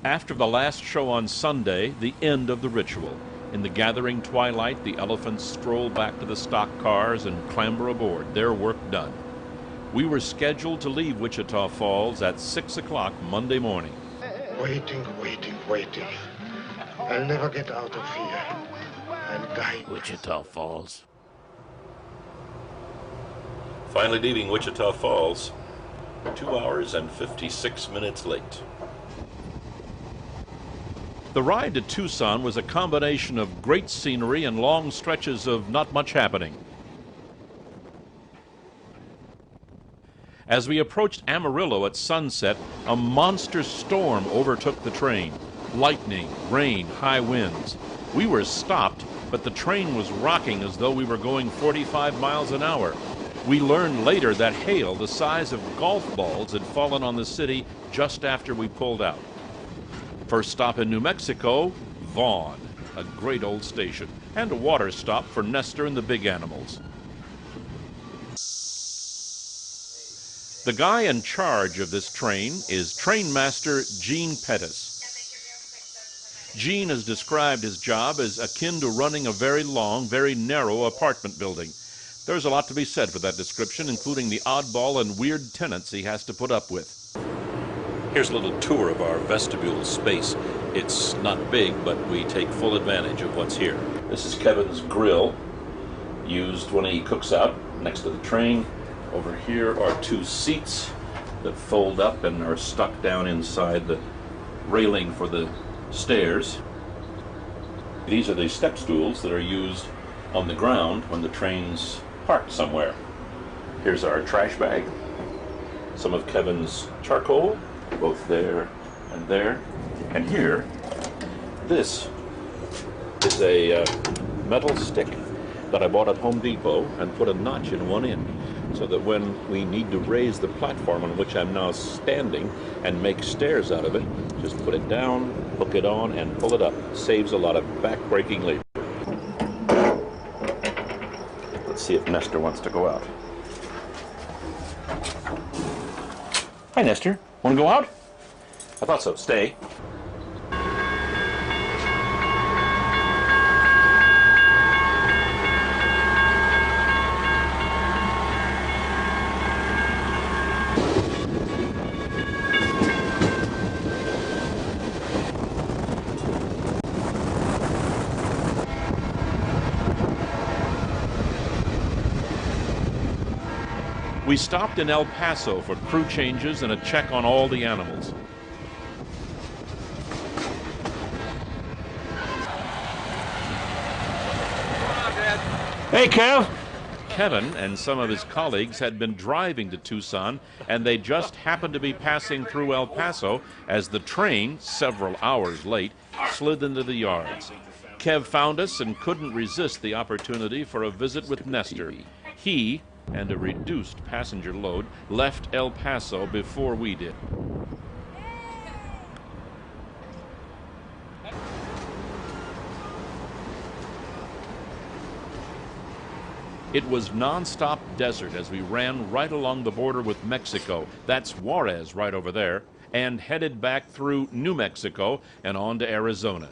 After the last show on Sunday, the end of the ritual. In the gathering twilight, the elephants stroll back to the stock cars and clamber aboard, their work done. We were scheduled to leave Wichita Falls at 6 o'clock Monday morning. Waiting. I'll never get out of here. I'll die. Wichita Falls. Finally leaving Wichita Falls, 2 hours and 56 minutes late. The ride to Tucson was a combination of great scenery and long stretches of not much happening. As we approached Amarillo at sunset, a monster storm overtook the train. Lightning, rain, high winds. We were stopped, but the train was rocking as though we were going 45 miles an hour. We learned later that hail the size of golf balls had fallen on the city just after we pulled out. First stop in New Mexico, Vaughn, a great old station, and a water stop for Nestor and the big animals. The guy in charge of this train is Trainmaster Gene Pettis. Gene has described his job as akin to running a very long, very narrow apartment building. There's a lot to be said for that description, including the oddball and weird tenants he has to put up with. Here's a little tour of our vestibule space. It's not big, but we take full advantage of what's here. This is Kevin's grill, used when he cooks out next to the train. Over here are 2 seats that fold up and are stuck down inside the railing for the stairs. These are the step stools that are used on the ground when the train's parked somewhere. Here's our trash bag, some of Kevin's charcoal, both there and there. And here, this is a metal stick that I bought at Home Depot and put a notch in one end, so that when we need to raise the platform on which I'm now standing and make stairs out of it, just put it down, hook it on, and pull it up. Saves a lot of back-breaking labor. Let's see if Nestor wants to go out. Hi, Nestor. Want to go out? I thought so. Stay. We stopped in El Paso for crew changes and a check on all the animals. Hey, Kev. Kevin and some of his colleagues had been driving to Tucson, and they just happened to be passing through El Paso as the train, several hours late, slid into the yards. Kev found us and couldn't resist the opportunity for a visit with Nestor. He and a reduced passenger load left El Paso before we did. It was non-stop desert as we ran right along the border with Mexico. That's Juarez right over there, and headed back through New Mexico and on to Arizona.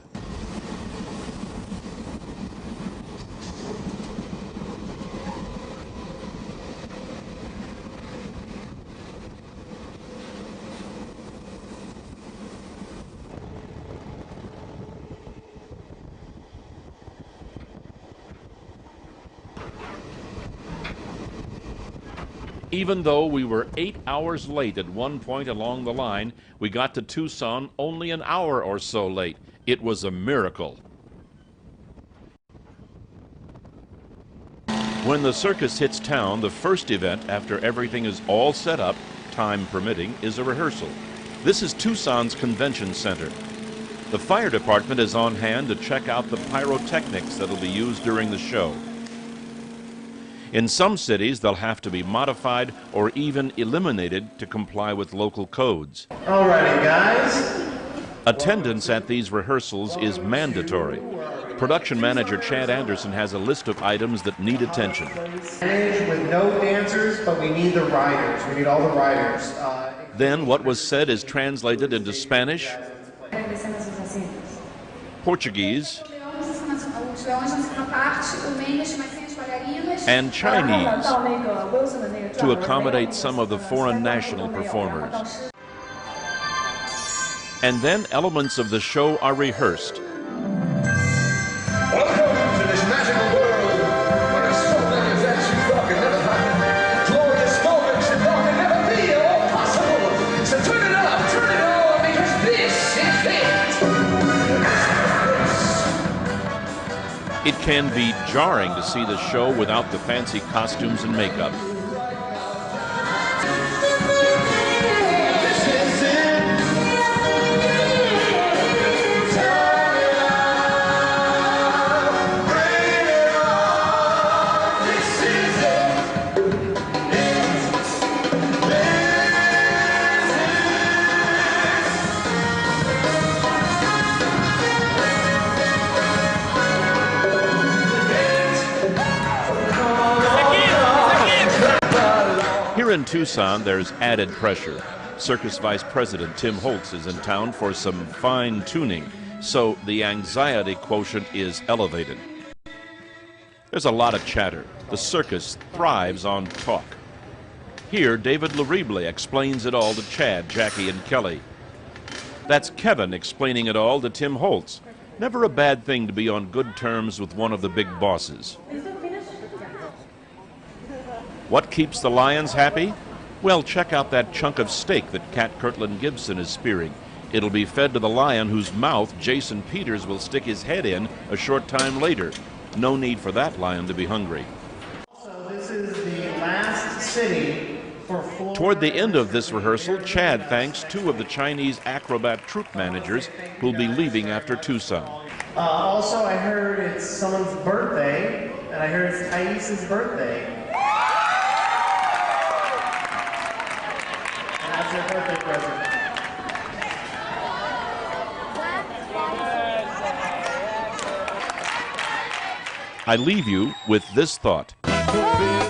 Even though we were 8 hours late at one point along the line, we got to Tucson only an hour or so late. It was a miracle. When the circus hits town, the first event after everything is all set up, time permitting, is a rehearsal. This is Tucson's convention center. The fire department is on hand to check out the pyrotechnics that'll be used during the show. In some cities, they'll have to be modified or even eliminated to comply with local codes. Alrighty, guys. Attendance at these rehearsals is mandatory. Production manager Chad Anderson has a list of items that need attention. With no dancers, but we need the riders. We need all the riders. Then what was said is translated into Spanish, Portuguese, and Chinese to accommodate some of the foreign national performers. And then elements of the show are rehearsed. Welcome to this magical world where a spotlight events you thought could never happen. Glorious moments you thought could never be or possible. So turn it up, turn it on, because this is it. It can be jarring to see the show without the fancy costumes and makeup. Here in Tucson, there's added pressure. Circus Vice President Tim Holtz is in town for some fine-tuning, so the anxiety quotient is elevated. There's a lot of chatter. The circus thrives on talk. Here, David Larible explains it all to Chad, Jackie, and Kelly. That's Kevin explaining it all to Tim Holtz. Never a bad thing to be on good terms with one of the big bosses. What keeps the lions happy? Well, check out that chunk of steak that Cat Kirtland Gibson is spearing. It'll be fed to the lion whose mouth Jason Peters will stick his head in a short time later. No need for that lion to be hungry. So this is the last city for Florida. Toward the end of this rehearsal, Chad thanks two of the Chinese acrobat troupe managers who'll be leaving after Tucson. Also, I heard it's someone's birthday, and I heard it's Thais's birthday. That's her birthday present. I leave you with this thought.